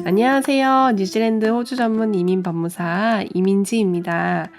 안녕하세요. 뉴질랜드 호주 전문 이민 법무사 이민지입니다.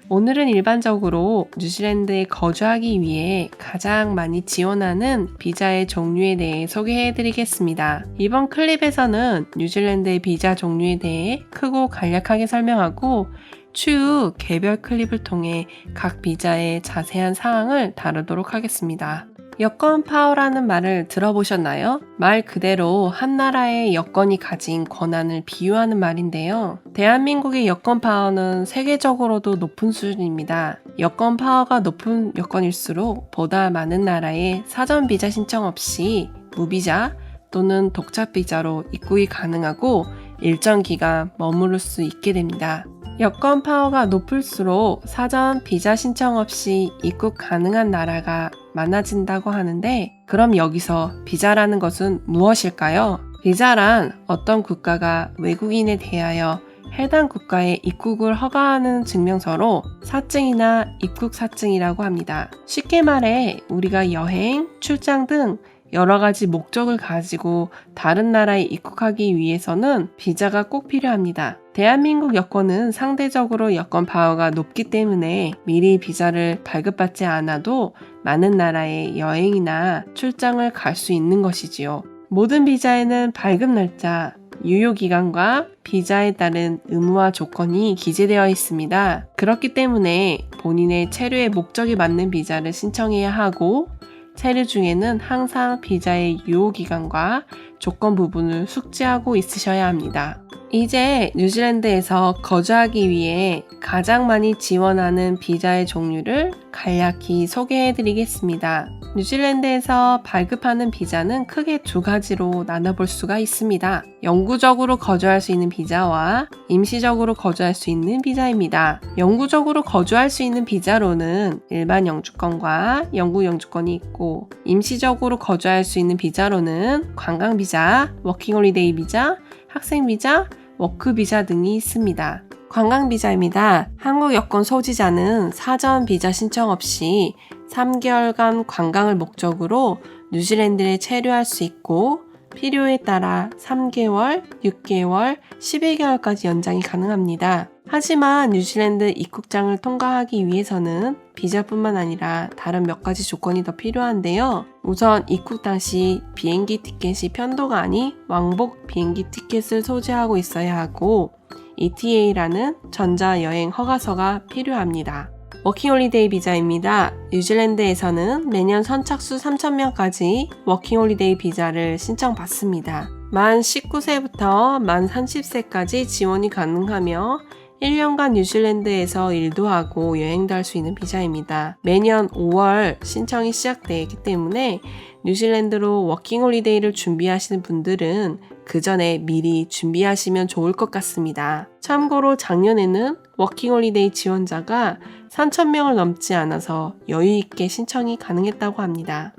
오늘은 일반적으로 뉴질랜드에 거주하기 위해 가장 많이 지원하는 비자의 종류에 대해 소개해 드리겠습니다. 이번 클립에서는 뉴질랜드의 비자 종류에 대해 크고 간략하게 설명하고 추후 개별 클립을 통해 각 비자의 자세한 사항을 다루도록 하겠습니다. 여권 파워라는 말을 들어보셨나요? 말 그대로 한 나라의 여권이 가진 권한을 비유하는 말인데요. 대한민국의 여권 파워는 세계적으로도 높은 수준입니다. 여권 파워가 높은 여권일수록 보다 많은 나라에 사전 비자 신청 없이 무비자 또는 독자 비자로 입국이 가능하고 일정 기간 머무를 수 있게 됩니다. 여권 파워가 높을수록 사전 비자 신청 없이 입국 가능한 나라가 많아진다고 하는데, 그럼 여기서 비자라는 것은 무엇일까요? 비자란 어떤 국가가 외국인에 대하여 해당 국가에 입국을 허가하는 증명서로 사증이나 입국 사증이라고 합니다. 쉽게 말해 우리가 여행, 출장 등 여러 가지 목적을 가지고 다른 나라에 입국하기 위해서는 비자가 꼭 필요합니다. 대한민국 여권은 상대적으로 여권 파워가 높기 때문에 미리 비자를 발급받지 않아도 많은 나라에 여행이나 출장을 갈 수 있는 것이지요. 모든 비자에는 발급 날짜, 유효기간과 비자에 따른 의무와 조건이 기재되어 있습니다. 그렇기 때문에 본인의 체류의 목적에 맞는 비자를 신청해야 하고, 체류 중에는 항상 비자의 유효기간과 조건 부분을 숙지하고 있으셔야 합니다. 이제 뉴질랜드에서 거주하기 위해 가장 많이 지원하는 비자의 종류를 간략히 소개해 드리겠습니다. 뉴질랜드에서 발급하는 비자는 크게 두 가지로 나눠볼 수가 있습니다. 영구적으로 거주할 수 있는 비자와 임시적으로 거주할 수 있는 비자입니다. 영구적으로 거주할 수 있는 비자로는 일반 영주권과 영구 영주권이 있고, 임시적으로 거주할 수 있는 비자로는 관광 비자, 워킹 홀리데이 비자, 학생 비자, 워크 비자 등이 있습니다. 관광 비자입니다. 한국 여권 소지자는 사전 비자 신청 없이 3개월간 관광을 목적으로 뉴질랜드에 체류할 수 있고, 필요에 따라 3개월, 6개월, 12개월까지 연장이 가능합니다. 하지만 뉴질랜드 입국장을 통과하기 위해서는 비자뿐만 아니라 다른 몇 가지 조건이 더 필요한데요. 우선 입국 당시 비행기 티켓이 편도가 아닌 왕복 비행기 티켓을 소지하고 있어야 하고, ETA라는 전자여행 허가서가 필요합니다. 워킹홀리데이 비자입니다. 뉴질랜드에서는 매년 선착수 3,000명까지 워킹홀리데이 비자를 신청받습니다. 만 19세부터 만 30세까지 지원이 가능하며 1년간 뉴질랜드에서 일도 하고 여행도 할 수 있는 비자입니다. 매년 5월 신청이 시작되기 때문에 뉴질랜드로 워킹홀리데이를 준비하시는 분들은 그 전에 미리 준비하시면 좋을 것 같습니다. 참고로 작년에는 워킹홀리데이 지원자가 3,000명을 넘지 않아서 여유있게 신청이 가능했다고 합니다.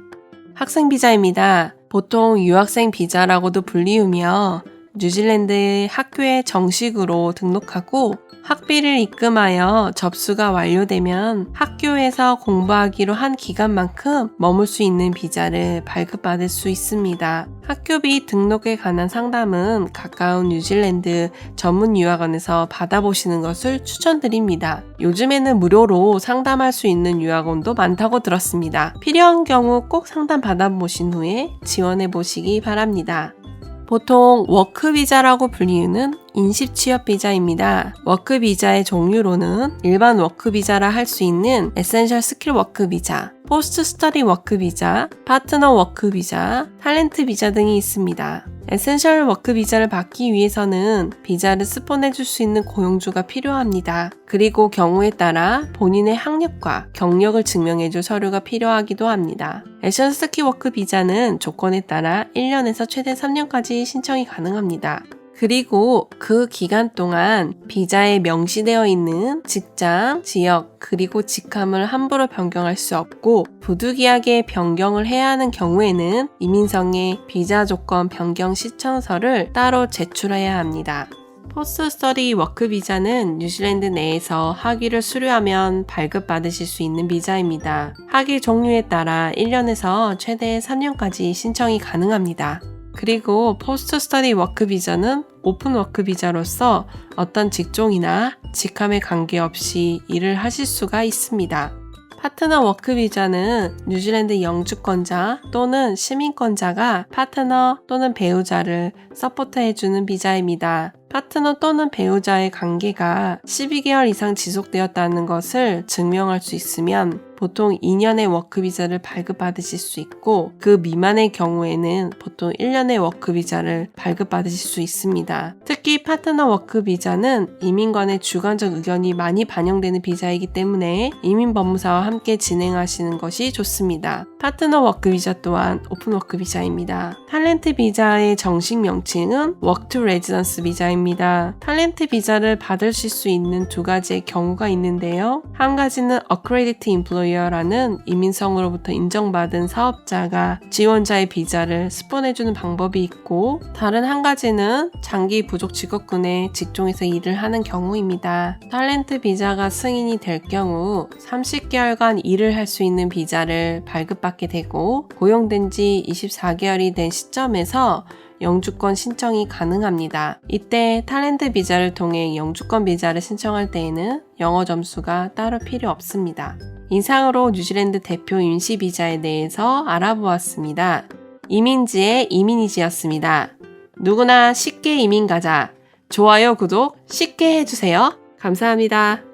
학생 비자입니다. 보통 유학생 비자라고도 불리우며 뉴질랜드의 학교에 정식으로 등록하고 학비를 입금하여 접수가 완료되면 학교에서 공부하기로 한 기간만큼 머물 수 있는 비자를 발급받을 수 있습니다. 학교비 등록에 관한 상담은 가까운 뉴질랜드 전문 유학원에서 받아보시는 것을 추천드립니다. 요즘에는 무료로 상담할 수 있는 유학원도 많다고 들었습니다. 필요한 경우 꼭 상담 받아보신 후에 지원해 보시기 바랍니다. 보통 워크 비자라고 불리우는 인식 취업 비자입니다. 워크 비자의 종류로는 일반 워크 비자라 할 수 있는 에센셜 스킬 워크 비자, 포스트 스터디 워크 비자, 파트너 워크 비자, 탤런트 비자 등이 있습니다. 에센셜 워크 비자를 받기 위해서는 비자를 스폰해줄 수 있는 고용주가 필요합니다. 그리고 경우에 따라 본인의 학력과 경력을 증명해줄 서류가 필요하기도 합니다. 에센셜 스킬 워크 비자는 조건에 따라 1년에서 최대 3년까지 신청이 가능합니다. 그리고 그 기간 동안 비자에 명시되어 있는 직장, 지역, 그리고 직함을 함부로 변경할 수 없고, 부득이하게 변경을 해야 하는 경우에는 이민성의 비자 조건 변경 신청서를 따로 제출해야 합니다. 포스트 스터디 워크 비자는 뉴질랜드 내에서 학위를 수료하면 발급받으실 수 있는 비자입니다. 학위 종류에 따라 1년에서 최대 3년까지 신청이 가능합니다. 그리고 포스트 스터디 워크 비자는 오픈 워크 비자로서 어떤 직종이나 직함에 관계없이 일을 하실 수가 있습니다. 파트너 워크 비자는 뉴질랜드 영주권자 또는 시민권자가 파트너 또는 배우자를 서포트해주는 비자입니다. 파트너 또는 배우자의 관계가 12개월 이상 지속되었다는 것을 증명할 수 있으면 보통 2년의 워크비자를 발급받으실 수 있고 그 미만의 경우에는 보통 1년의 워크비자를 발급받으실 수 있습니다. 특히 파트너 워크비자는 이민관의 주관적 의견이 많이 반영되는 비자이기 때문에 이민법무사와 함께 진행하시는 것이 좋습니다. 파트너 워크비자 또한 오픈 워크비자입니다. 탤런트 비자의 정식 명칭은 워크 투 레지던스 비자입니다. 탤런트 비자를 받으실 수 있는 두 가지의 경우가 있는데요. 한 가지는 Accredited Employer라는 이민성으로부터 인정받은 사업자가 지원자의 비자를 스폰해주는 방법이 있고 다른 한 가지는 장기 부족 직업군의 직종에서 일을 하는 경우입니다. 탤런트 비자가 승인이 될 경우 30개월간 일을 할 수 있는 비자를 발급받게 되고 고용된 지 24개월이 된 시점에서 영주권 신청이 가능합니다. 이때 탤런트 비자를 통해 영주권 비자를 신청할 때에는 영어 점수가 따로 필요 없습니다. 이상으로 뉴질랜드 대표 임시 비자에 대해서 알아보았습니다. 이민지의 이민이지였습니다. 누구나 쉽게 이민 가자. 좋아요, 구독 쉽게 해주세요. 감사합니다.